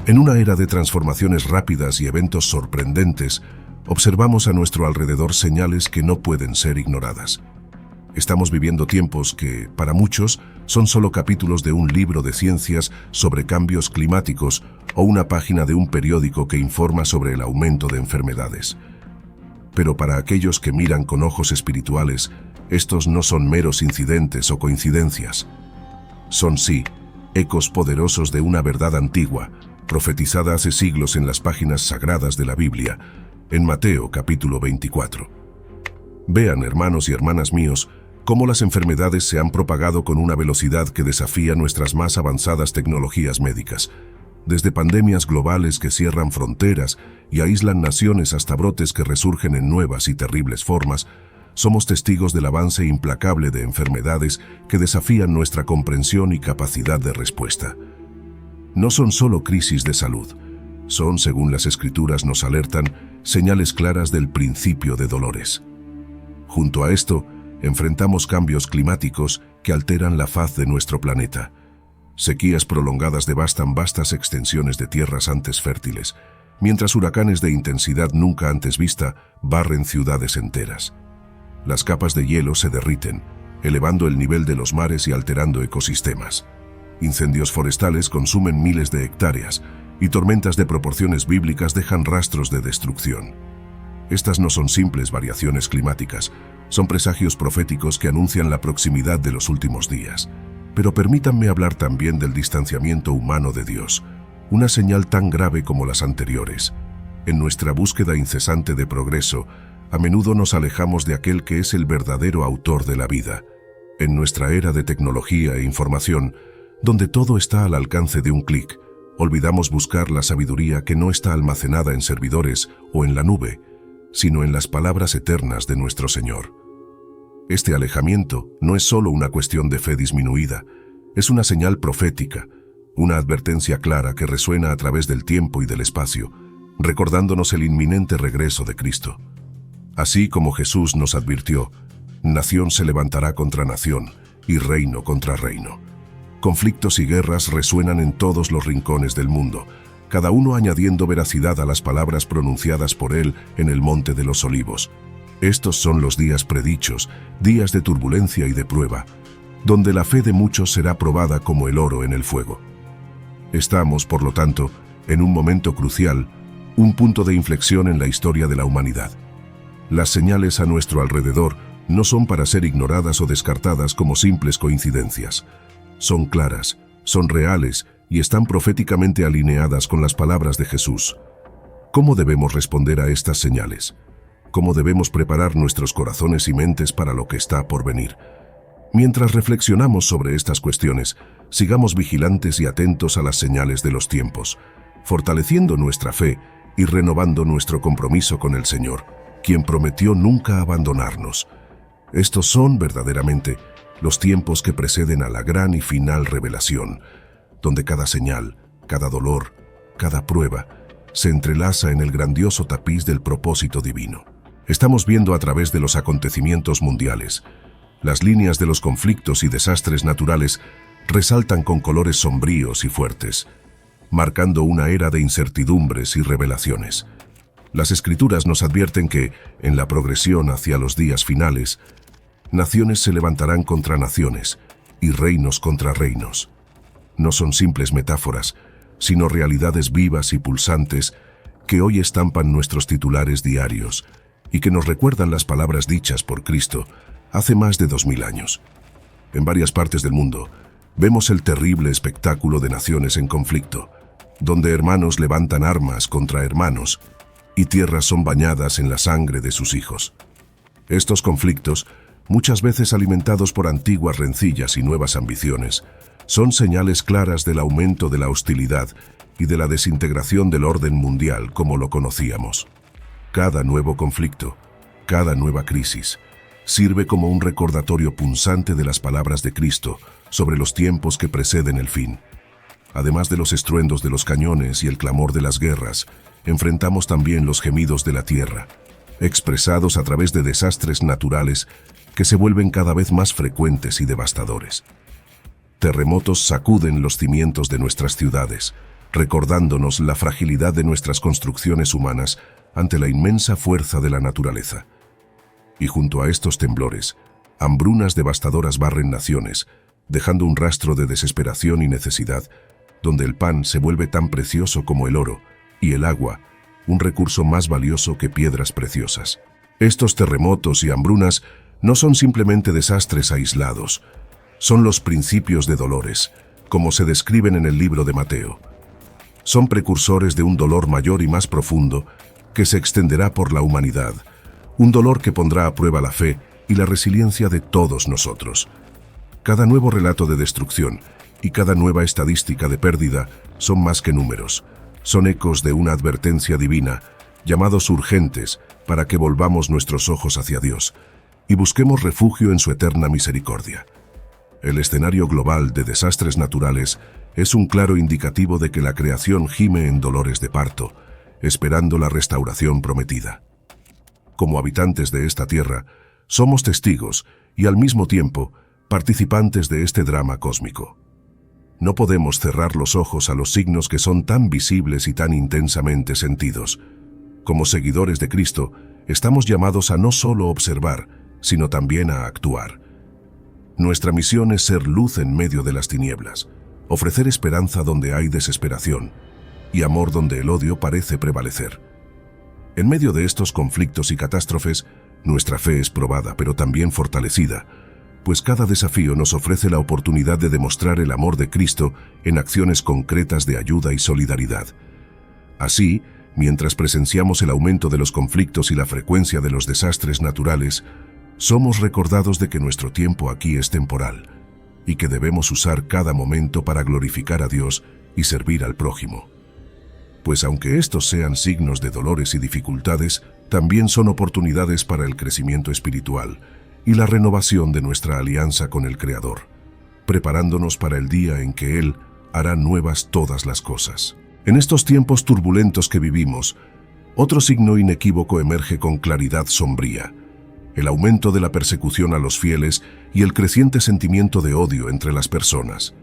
En una era de transformaciones rápidas y eventos sorprendentes, observamos a nuestro alrededor señales que no pueden ser ignoradas. Estamos viviendo tiempos que, para muchos, son solo capítulos de un libro de ciencias sobre cambios climáticos o una página de un periódico que informa sobre el aumento de enfermedades. Pero para aquellos que miran con ojos espirituales, estos no son meros incidentes o coincidencias. Son sí, ecos poderosos de una verdad antigua, profetizada hace siglos en las páginas sagradas de la Biblia, en Mateo capítulo 24. Vean, hermanos y hermanas míos, cómo las enfermedades se han propagado con una velocidad que desafía nuestras más avanzadas tecnologías médicas. Desde pandemias globales que cierran fronteras y aíslan naciones hasta brotes que resurgen en nuevas y terribles formas, somos testigos del avance implacable de enfermedades que desafían nuestra comprensión y capacidad de respuesta. No son solo crisis de salud, son, según las Escrituras nos alertan, señales claras del principio de dolores. Junto a esto, enfrentamos cambios climáticos que alteran la faz de nuestro planeta. Sequías prolongadas devastan vastas extensiones de tierras antes fértiles, mientras huracanes de intensidad nunca antes vista barren ciudades enteras. Las capas de hielo se derriten, elevando el nivel de los mares y alterando ecosistemas. Incendios forestales consumen miles de hectáreas y tormentas de proporciones bíblicas dejan rastros de destrucción. Estas no son simples variaciones climáticas, son presagios proféticos que anuncian la proximidad de los últimos días. Pero permítanme hablar también del distanciamiento humano de Dios, una señal tan grave como las anteriores. En nuestra búsqueda incesante de progreso, a menudo nos alejamos de aquel que es el verdadero autor de la vida. En nuestra era de tecnología e información, donde todo está al alcance de un clic, olvidamos buscar la sabiduría que no está almacenada en servidores o en la nube, sino en las palabras eternas de nuestro Señor. Este alejamiento no es solo una cuestión de fe disminuida, es una señal profética, una advertencia clara que resuena a través del tiempo y del espacio, recordándonos el inminente regreso de Cristo. Así como Jesús nos advirtió, nación se levantará contra nación y reino contra reino. Conflictos y guerras resuenan en todos los rincones del mundo, cada uno añadiendo veracidad a las palabras pronunciadas por él en el Monte de los Olivos. Estos son los días predichos, días de turbulencia y de prueba, donde la fe de muchos será probada como el oro en el fuego. Estamos, por lo tanto, en un momento crucial, un punto de inflexión en la historia de la humanidad. Las señales a nuestro alrededor no son para ser ignoradas o descartadas como simples coincidencias. Son claras, son reales y están proféticamente alineadas con las palabras de Jesús. ¿Cómo debemos responder a estas señales? ¿Cómo debemos preparar nuestros corazones y mentes para lo que está por venir? Mientras reflexionamos sobre estas cuestiones, sigamos vigilantes y atentos a las señales de los tiempos, fortaleciendo nuestra fe y renovando nuestro compromiso con el Señor, quien prometió nunca abandonarnos. Estos son, verdaderamente, los tiempos que preceden a la gran y final revelación, donde cada señal, cada dolor, cada prueba, se entrelaza en el grandioso tapiz del propósito divino. Estamos viendo a través de los acontecimientos mundiales. Las líneas de los conflictos y desastres naturales resaltan con colores sombríos y fuertes, marcando una era de incertidumbres y revelaciones. Las Escrituras nos advierten que, en la progresión hacia los días finales, naciones se levantarán contra naciones y reinos contra reinos. No son simples metáforas, sino realidades vivas y pulsantes que hoy estampan nuestros titulares diarios y que nos recuerdan las palabras dichas por Cristo hace más de 2000 años. En varias partes del mundo, vemos el terrible espectáculo de naciones en conflicto, donde hermanos levantan armas contra hermanos y tierras son bañadas en la sangre de sus hijos. Estos conflictos, muchas veces alimentados por antiguas rencillas y nuevas ambiciones, son señales claras del aumento de la hostilidad y de la desintegración del orden mundial como lo conocíamos. Cada nuevo conflicto, cada nueva crisis, sirve como un recordatorio punzante de las palabras de Cristo sobre los tiempos que preceden el fin. Además de los estruendos de los cañones y el clamor de las guerras, enfrentamos también los gemidos de la tierra, expresados a través de desastres naturales que se vuelven cada vez más frecuentes y devastadores. Terremotos sacuden los cimientos de nuestras ciudades, recordándonos la fragilidad de nuestras construcciones humanas ante la inmensa fuerza de la naturaleza. Y junto a estos temblores, hambrunas devastadoras barren naciones, dejando un rastro de desesperación y necesidad, donde el pan se vuelve tan precioso como el oro, y el agua, un recurso más valioso que piedras preciosas. Estos terremotos y hambrunas no son simplemente desastres aislados, son los principios de dolores, como se describen en el libro de Mateo. Son precursores de un dolor mayor y más profundo que se extenderá por la humanidad, un dolor que pondrá a prueba la fe y la resiliencia de todos nosotros. Cada nuevo relato de destrucción y cada nueva estadística de pérdida son más que números, son ecos de una advertencia divina, llamados urgentes para que volvamos nuestros ojos hacia Dios y busquemos refugio en su eterna misericordia. El escenario global de desastres naturales es un claro indicativo de que la creación gime en dolores de parto, esperando la restauración prometida. Como habitantes de esta tierra, somos testigos y al mismo tiempo participantes de este drama cósmico. No podemos cerrar los ojos a los signos que son tan visibles y tan intensamente sentidos. Como seguidores de Cristo, estamos llamados a no solo observar, sino también a actuar. Nuestra misión es ser luz en medio de las tinieblas, ofrecer esperanza donde hay desesperación y amor donde el odio parece prevalecer. En medio de estos conflictos y catástrofes, nuestra fe es probada, pero también fortalecida, pues cada desafío nos ofrece la oportunidad de demostrar el amor de Cristo en acciones concretas de ayuda y solidaridad. Así, mientras presenciamos el aumento de los conflictos y la frecuencia de los desastres naturales, somos recordados de que nuestro tiempo aquí es temporal y que debemos usar cada momento para glorificar a Dios y servir al prójimo. Pues aunque estos sean signos de dolores y dificultades, también son oportunidades para el crecimiento espiritual y la renovación de nuestra alianza con el Creador, preparándonos para el día en que Él hará nuevas todas las cosas. En estos tiempos turbulentos que vivimos, otro signo inequívoco emerge con claridad sombría: el aumento de la persecución a los fieles y el creciente sentimiento de odio entre las personas.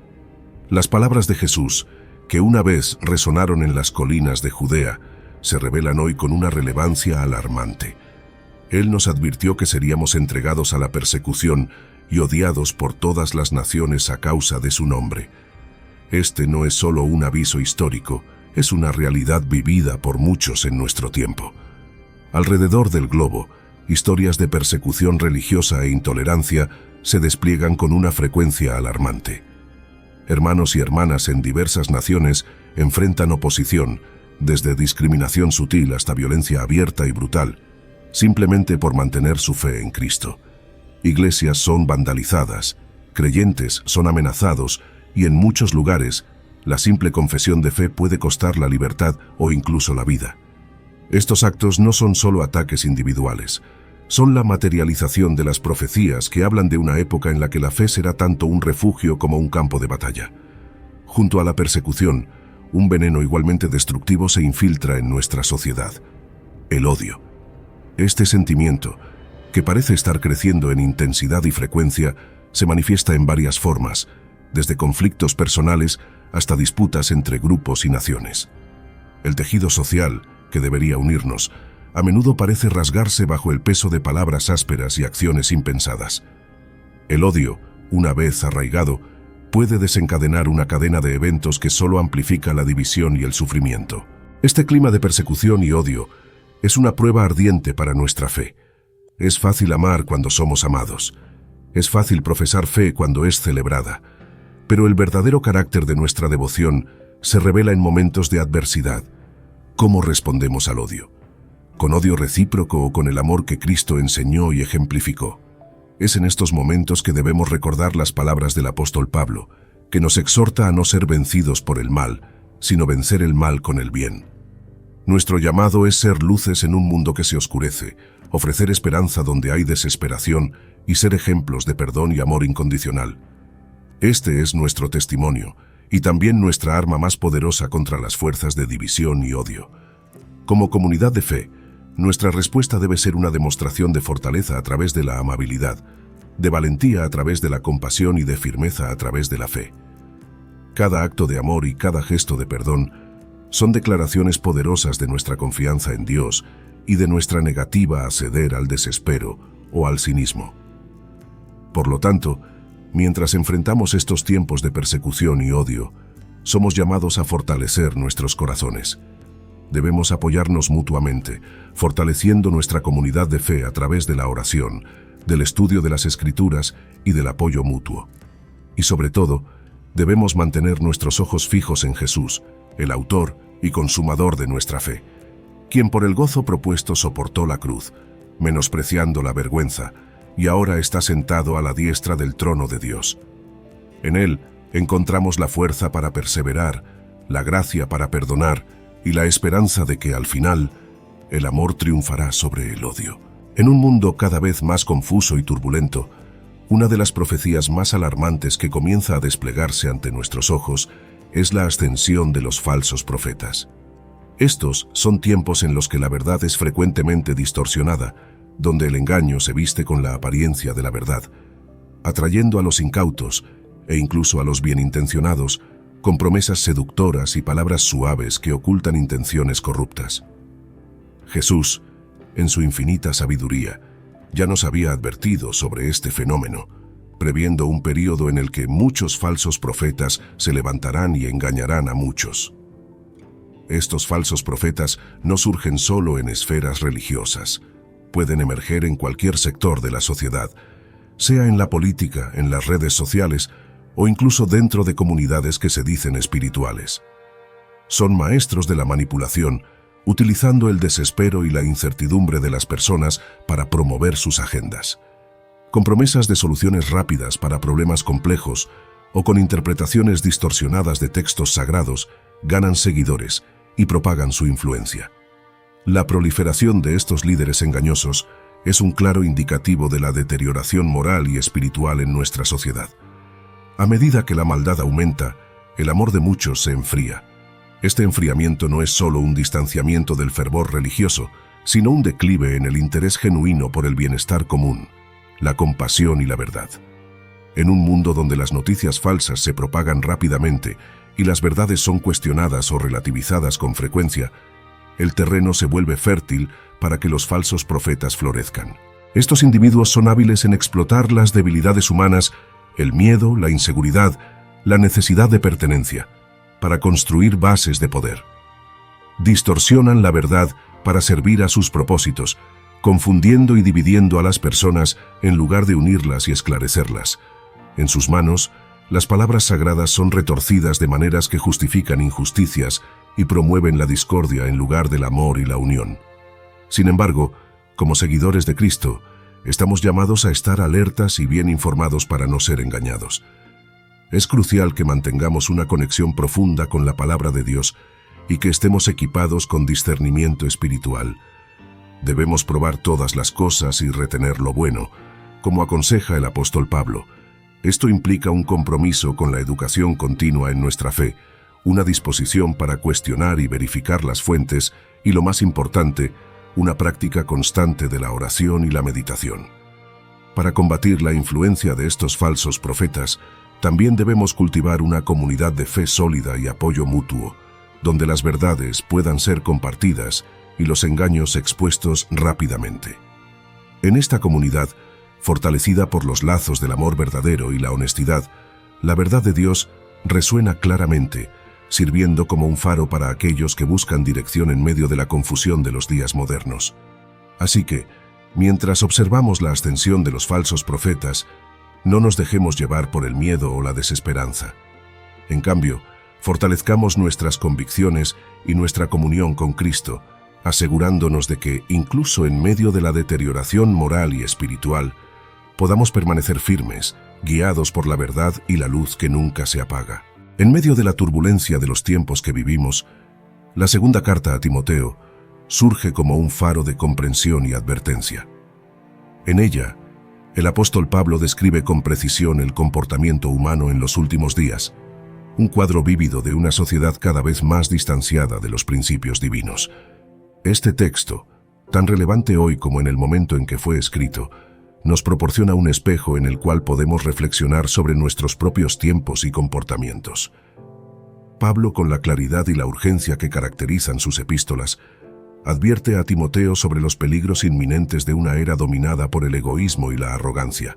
Las palabras de Jesús, que una vez resonaron en las colinas de Judea, se revelan hoy con una relevancia alarmante. Él nos advirtió que seríamos entregados a la persecución y odiados por todas las naciones a causa de su nombre. Este no es solo un aviso histórico, es una realidad vivida por muchos en nuestro tiempo. Alrededor del globo, historias de persecución religiosa e intolerancia se despliegan con una frecuencia alarmante. Hermanos y hermanas en diversas naciones enfrentan oposición, desde discriminación sutil hasta violencia abierta y brutal, simplemente por mantener su fe en Cristo. Iglesias son vandalizadas, creyentes son amenazados y en muchos lugares la simple confesión de fe puede costar la libertad o incluso la vida. Estos actos no son solo ataques individuales, son la materialización de las profecías que hablan de una época en la que la fe será tanto un refugio como un campo de batalla. Junto a la persecución, un veneno igualmente destructivo se infiltra en nuestra sociedad: el odio. Este sentimiento, que parece estar creciendo en intensidad y frecuencia, se manifiesta en varias formas, desde conflictos personales hasta disputas entre grupos y naciones. El tejido social, que debería unirnos, a menudo parece rasgarse bajo el peso de palabras ásperas y acciones impensadas. El odio, una vez arraigado, puede desencadenar una cadena de eventos que solo amplifica la división y el sufrimiento. Este clima de persecución y odio es una prueba ardiente para nuestra fe. Es fácil amar cuando somos amados. Es fácil profesar fe cuando es celebrada. Pero el verdadero carácter de nuestra devoción se revela en momentos de adversidad. ¿Cómo respondemos al odio? ¿Con odio recíproco o con el amor que Cristo enseñó y ejemplificó? Es en estos momentos que debemos recordar las palabras del apóstol Pablo, que nos exhorta a no ser vencidos por el mal, sino vencer el mal con el bien. Nuestro llamado es ser luces en un mundo que se oscurece, ofrecer esperanza donde hay desesperación y ser ejemplos de perdón y amor incondicional. Este es nuestro testimonio y también nuestra arma más poderosa contra las fuerzas de división y odio. Como comunidad de fe, nuestra respuesta debe ser una demostración de fortaleza a través de la amabilidad, de valentía a través de la compasión y de firmeza a través de la fe. Cada acto de amor y cada gesto de perdón son declaraciones poderosas de nuestra confianza en Dios y de nuestra negativa a ceder al desespero o al cinismo. Por lo tanto, mientras enfrentamos estos tiempos de persecución y odio, somos llamados a fortalecer nuestros corazones. Debemos apoyarnos mutuamente, fortaleciendo nuestra comunidad de fe a través de la oración, del estudio de las Escrituras y del apoyo mutuo. Y sobre todo, debemos mantener nuestros ojos fijos en Jesús, el autor y consumador de nuestra fe, quien por el gozo propuesto soportó la cruz, menospreciando la vergüenza, y ahora está sentado a la diestra del trono de Dios. En Él encontramos la fuerza para perseverar, la gracia para perdonar y la esperanza de que al final el amor triunfará sobre el odio. En un mundo cada vez más confuso y turbulento, una de las profecías más alarmantes que comienza a desplegarse ante nuestros ojos es la ascensión de los falsos profetas. Estos son tiempos en los que la verdad es frecuentemente distorsionada, donde el engaño se viste con la apariencia de la verdad, atrayendo a los incautos e incluso a los bienintencionados con promesas seductoras y palabras suaves que ocultan intenciones corruptas. Jesús, en su infinita sabiduría, ya nos había advertido sobre este fenómeno, previendo un período en el que muchos falsos profetas se levantarán y engañarán a muchos. Estos falsos profetas no surgen solo en esferas religiosas, pueden emerger en cualquier sector de la sociedad, sea en la política, en las redes sociales o incluso dentro de comunidades que se dicen espirituales. Son maestros de la manipulación, utilizando el desespero y la incertidumbre de las personas para promover sus agendas. Con promesas de soluciones rápidas para problemas complejos o con interpretaciones distorsionadas de textos sagrados, ganan seguidores y propagan su influencia. La proliferación de estos líderes engañosos es un claro indicativo de la deterioración moral y espiritual en nuestra sociedad. A medida que la maldad aumenta, el amor de muchos se enfría. Este enfriamiento no es solo un distanciamiento del fervor religioso, sino un declive en el interés genuino por el bienestar común, la compasión y la verdad. En un mundo donde las noticias falsas se propagan rápidamente y las verdades son cuestionadas o relativizadas con frecuencia, el terreno se vuelve fértil para que los falsos profetas florezcan. Estos individuos son hábiles en explotar las debilidades humanas, el miedo, la inseguridad, la necesidad de pertenencia, para construir bases de poder. Distorsionan la verdad para servir a sus propósitos, confundiendo y dividiendo a las personas en lugar de unirlas y esclarecerlas. En sus manos, las palabras sagradas son retorcidas de maneras que justifican injusticias y promueven la discordia en lugar del amor y la unión. Sin embargo, como seguidores de Cristo, estamos llamados a estar alertas y bien informados para no ser engañados. Es crucial que mantengamos una conexión profunda con la palabra de Dios y que estemos equipados con discernimiento espiritual. Debemos probar todas las cosas y retener lo bueno, como aconseja el apóstol Pablo. Esto implica un compromiso con la educación continua en nuestra fe, una disposición para cuestionar y verificar las fuentes y, lo más importante, una práctica constante de la oración y la meditación. Para combatir la influencia de estos falsos profetas, también debemos cultivar una comunidad de fe sólida y apoyo mutuo, donde las verdades puedan ser compartidas y los engaños expuestos rápidamente. En esta comunidad, fortalecida por los lazos del amor verdadero y la honestidad, la verdad de Dios resuena claramente, sirviendo como un faro para aquellos que buscan dirección en medio de la confusión de los días modernos. Así que, mientras observamos la ascensión de los falsos profetas, no nos dejemos llevar por el miedo o la desesperanza. En cambio, fortalezcamos nuestras convicciones y nuestra comunión con Cristo, asegurándonos de que, incluso en medio de la deterioración moral y espiritual, podamos permanecer firmes, guiados por la verdad y la luz que nunca se apaga. En medio de la turbulencia de los tiempos que vivimos, la segunda carta a Timoteo surge como un faro de comprensión y advertencia. En ella, el apóstol Pablo describe con precisión el comportamiento humano en los últimos días, un cuadro vívido de una sociedad cada vez más distanciada de los principios divinos. Este texto, tan relevante hoy como en el momento en que fue escrito, nos proporciona un espejo en el cual podemos reflexionar sobre nuestros propios tiempos y comportamientos. Pablo, con la claridad y la urgencia que caracterizan sus epístolas, advierte a Timoteo sobre los peligros inminentes de una era dominada por el egoísmo y la arrogancia.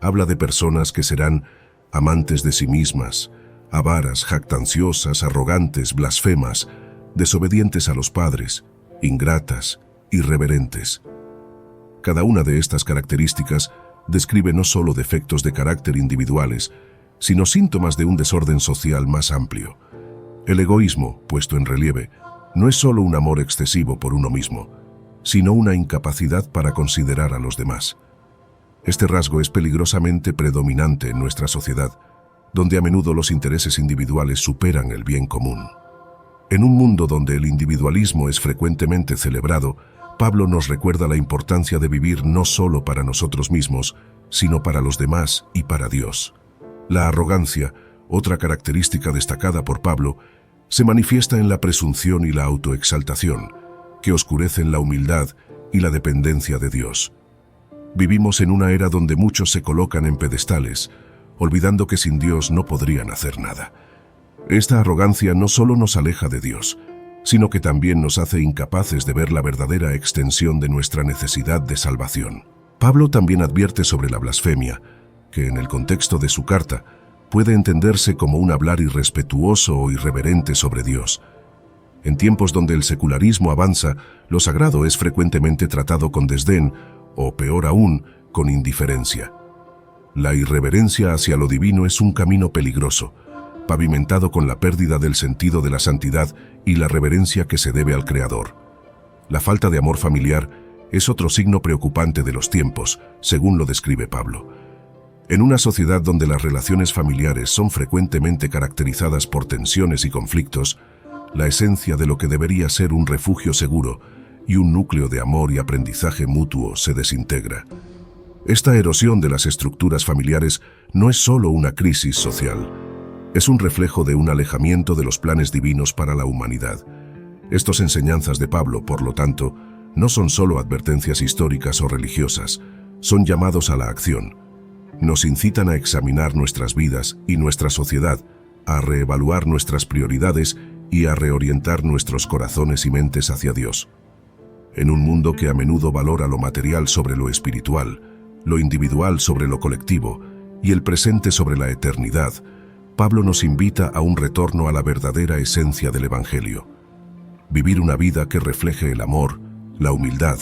Habla de personas que serán amantes de sí mismas, avaras, jactanciosas, arrogantes, blasfemas, desobedientes a los padres, ingratas, irreverentes. Cada una de estas características describe no solo defectos de carácter individuales, sino síntomas de un desorden social más amplio. El egoísmo, puesto en relieve, no es solo un amor excesivo por uno mismo, sino una incapacidad para considerar a los demás. Este rasgo es peligrosamente predominante en nuestra sociedad, donde a menudo los intereses individuales superan el bien común. En un mundo donde el individualismo es frecuentemente celebrado, Pablo nos recuerda la importancia de vivir no solo para nosotros mismos, sino para los demás y para Dios. La arrogancia, otra característica destacada por Pablo, se manifiesta en la presunción y la autoexaltación, que oscurecen la humildad y la dependencia de Dios. Vivimos en una era donde muchos se colocan en pedestales, olvidando que sin Dios no podrían hacer nada. Esta arrogancia no solo nos aleja de Dios, sino que también nos hace incapaces de ver la verdadera extensión de nuestra necesidad de salvación. Pablo también advierte sobre la blasfemia, que en el contexto de su carta puede entenderse como un hablar irrespetuoso o irreverente sobre Dios. En tiempos donde el secularismo avanza, lo sagrado es frecuentemente tratado con desdén, o peor aún, con indiferencia. La irreverencia hacia lo divino es un camino peligroso, pavimentado con la pérdida del sentido de la santidad y la reverencia que se debe al Creador. La falta de amor familiar es otro signo preocupante de los tiempos, según lo describe Pablo. En una sociedad donde las relaciones familiares son frecuentemente caracterizadas por tensiones y conflictos, la esencia de lo que debería ser un refugio seguro y un núcleo de amor y aprendizaje mutuo se desintegra. Esta erosión de las estructuras familiares no es solo una crisis social, es un reflejo de un alejamiento de los planes divinos para la humanidad. Estas enseñanzas de Pablo, por lo tanto, no son solo advertencias históricas o religiosas, son llamados a la acción. Nos incitan a examinar nuestras vidas y nuestra sociedad, a reevaluar nuestras prioridades y a reorientar nuestros corazones y mentes hacia Dios. En un mundo que a menudo valora lo material sobre lo espiritual, lo individual sobre lo colectivo y el presente sobre la eternidad, Pablo nos invita a un retorno a la verdadera esencia del Evangelio. Vivir una vida que refleje el amor, la humildad,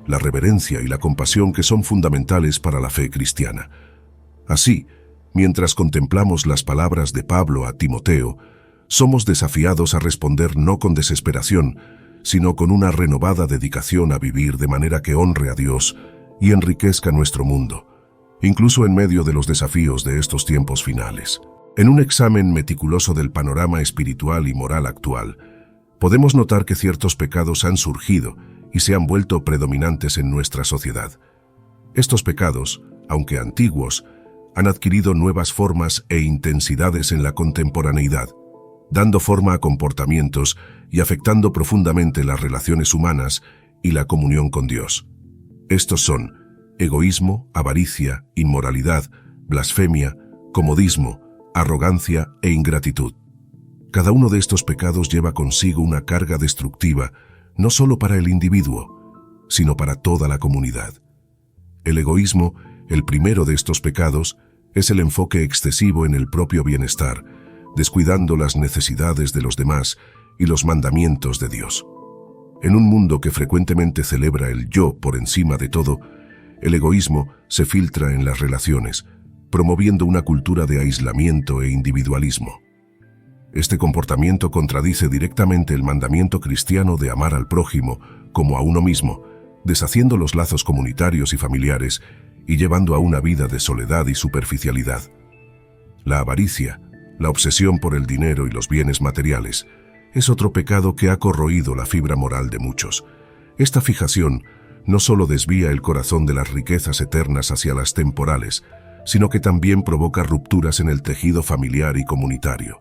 la reverencia y la compasión que son fundamentales para la fe cristiana. Así, mientras contemplamos las palabras de Pablo a Timoteo, somos desafiados a responder no con desesperación, sino con una renovada dedicación a vivir de manera que honre a Dios y enriquezca nuestro mundo, incluso en medio de los desafíos de estos tiempos finales. En un examen meticuloso del panorama espiritual y moral actual, podemos notar que ciertos pecados han surgido y se han vuelto predominantes en nuestra sociedad. Estos pecados, aunque antiguos, han adquirido nuevas formas e intensidades en la contemporaneidad, dando forma a comportamientos y afectando profundamente las relaciones humanas y la comunión con Dios. Estos son egoísmo, avaricia, inmoralidad, blasfemia, comodismo, arrogancia e ingratitud. Cada uno de estos pecados lleva consigo una carga destructiva, no solo para el individuo, sino para toda la comunidad. El egoísmo, el primero de estos pecados, es el enfoque excesivo en el propio bienestar, descuidando las necesidades de los demás y los mandamientos de Dios. En un mundo que frecuentemente celebra el yo por encima de todo, el egoísmo se filtra en las relaciones, promoviendo una cultura de aislamiento e individualismo. Este comportamiento contradice directamente el mandamiento cristiano de amar al prójimo como a uno mismo, deshaciendo los lazos comunitarios y familiares y llevando a una vida de soledad y superficialidad. La avaricia, la obsesión por el dinero y los bienes materiales, es otro pecado que ha corroído la fibra moral de muchos. Esta fijación no solo desvía el corazón de las riquezas eternas hacia las temporales, sino que también provoca rupturas en el tejido familiar y comunitario.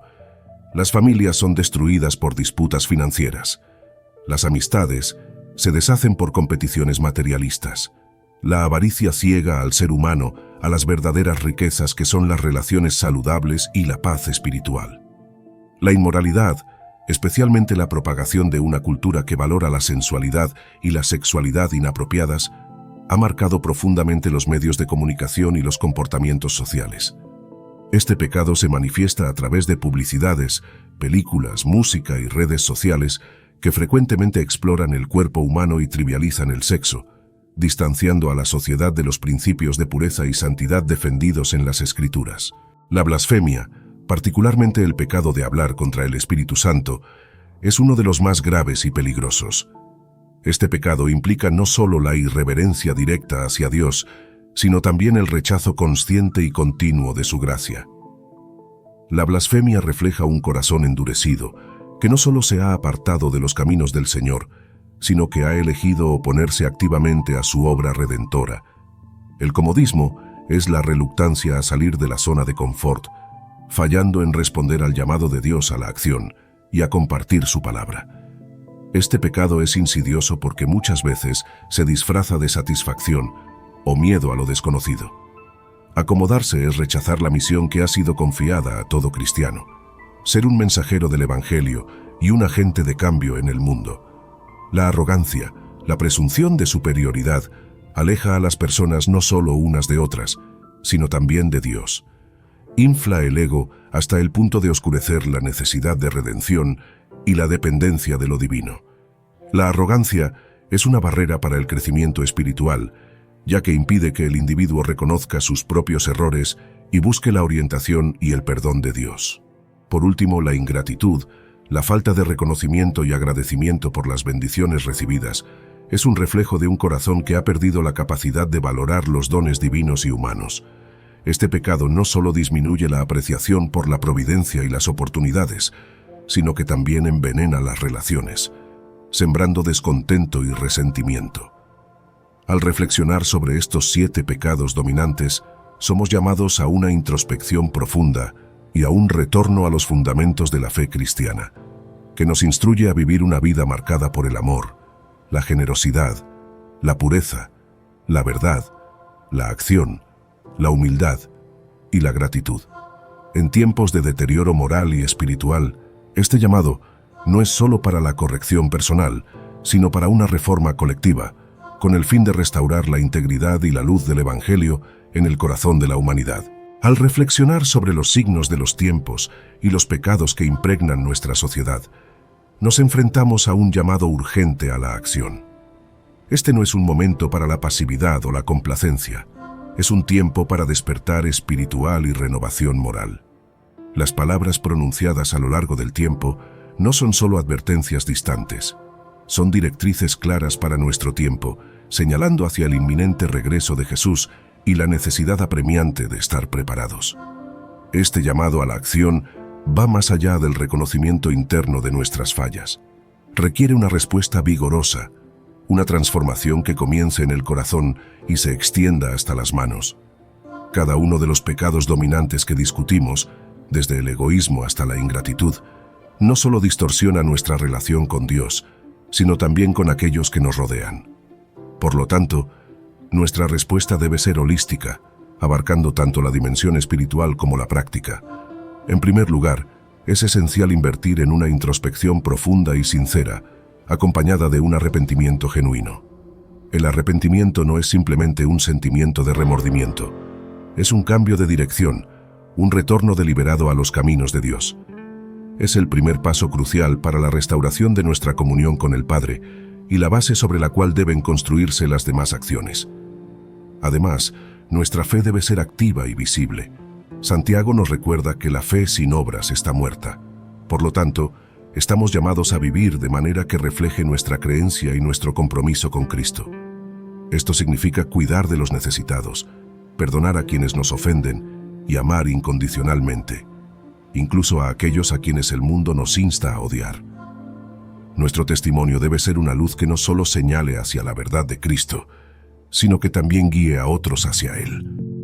Las familias son destruidas por disputas financieras. Las amistades se deshacen por competiciones materialistas. La avaricia ciega al ser humano a las verdaderas riquezas que son las relaciones saludables y la paz espiritual. La inmoralidad, especialmente la propagación de una cultura que valora la sensualidad y la sexualidad inapropiadas, ha marcado profundamente los medios de comunicación y los comportamientos sociales. Este pecado se manifiesta a través de publicidades, películas, música y redes sociales que frecuentemente exploran el cuerpo humano y trivializan el sexo, distanciando a la sociedad de los principios de pureza y santidad defendidos en las Escrituras. La blasfemia, particularmente el pecado de hablar contra el Espíritu Santo, es uno de los más graves y peligrosos. Este pecado implica no solo la irreverencia directa hacia Dios, sino también el rechazo consciente y continuo de su gracia. La blasfemia refleja un corazón endurecido, que no solo se ha apartado de los caminos del Señor, sino que ha elegido oponerse activamente a su obra redentora. El comodismo es la reluctancia a salir de la zona de confort, fallando en responder al llamado de Dios a la acción y a compartir su palabra. Este pecado es insidioso porque muchas veces se disfraza de satisfacción o miedo a lo desconocido. Acomodarse es rechazar la misión que ha sido confiada a todo cristiano: ser un mensajero del Evangelio y un agente de cambio en el mundo. La arrogancia, la presunción de superioridad, aleja a las personas no solo unas de otras, sino también de Dios. Infla el ego hasta el punto de oscurecer la necesidad de redención y la dependencia de lo divino. La arrogancia es una barrera para el crecimiento espiritual, ya que impide que el individuo reconozca sus propios errores y busque la orientación y el perdón de Dios. Por último, la ingratitud, la falta de reconocimiento y agradecimiento por las bendiciones recibidas, es un reflejo de un corazón que ha perdido la capacidad de valorar los dones divinos y humanos. Este pecado no solo disminuye la apreciación por la providencia y las oportunidades, sino que también envenena las relaciones, sembrando descontento y resentimiento. Al reflexionar sobre estos 7 pecados dominantes, somos llamados a una introspección profunda y a un retorno a los fundamentos de la fe cristiana, que nos instruye a vivir una vida marcada por el amor, la generosidad, la pureza, la verdad, la acción, la humildad y la gratitud. En tiempos de deterioro moral y espiritual, este llamado no es solo para la corrección personal, sino para una reforma colectiva, con el fin de restaurar la integridad y la luz del Evangelio en el corazón de la humanidad. Al reflexionar sobre los signos de los tiempos y los pecados que impregnan nuestra sociedad, nos enfrentamos a un llamado urgente a la acción. Este no es un momento para la pasividad o la complacencia. Es un tiempo para despertar espiritual y renovación moral. Las palabras pronunciadas a lo largo del tiempo no son solo advertencias distantes. Son directrices claras para nuestro tiempo, señalando hacia el inminente regreso de Jesús y la necesidad apremiante de estar preparados. Este llamado a la acción va más allá del reconocimiento interno de nuestras fallas. Requiere una respuesta vigorosa, una transformación que comience en el corazón y se extienda hasta las manos. Cada uno de los pecados dominantes que discutimos, desde el egoísmo hasta la ingratitud, no solo distorsiona nuestra relación con Dios, sino también con aquellos que nos rodean. Por lo tanto, nuestra respuesta debe ser holística, abarcando tanto la dimensión espiritual como la práctica. En primer lugar, es esencial invertir en una introspección profunda y sincera, acompañada de un arrepentimiento genuino. El arrepentimiento no es simplemente un sentimiento de remordimiento, es un cambio de dirección, un retorno deliberado a los caminos de Dios. Es el primer paso crucial para la restauración de nuestra comunión con el Padre y la base sobre la cual deben construirse las demás acciones. Además, nuestra fe debe ser activa y visible. Santiago nos recuerda que la fe sin obras está muerta. Por lo tanto, estamos llamados a vivir de manera que refleje nuestra creencia y nuestro compromiso con Cristo. Esto significa cuidar de los necesitados, perdonar a quienes nos ofenden y amar incondicionalmente, incluso a aquellos a quienes el mundo nos insta a odiar. Nuestro testimonio debe ser una luz que no solo señale hacia la verdad de Cristo, sino que también guíe a otros hacia Él.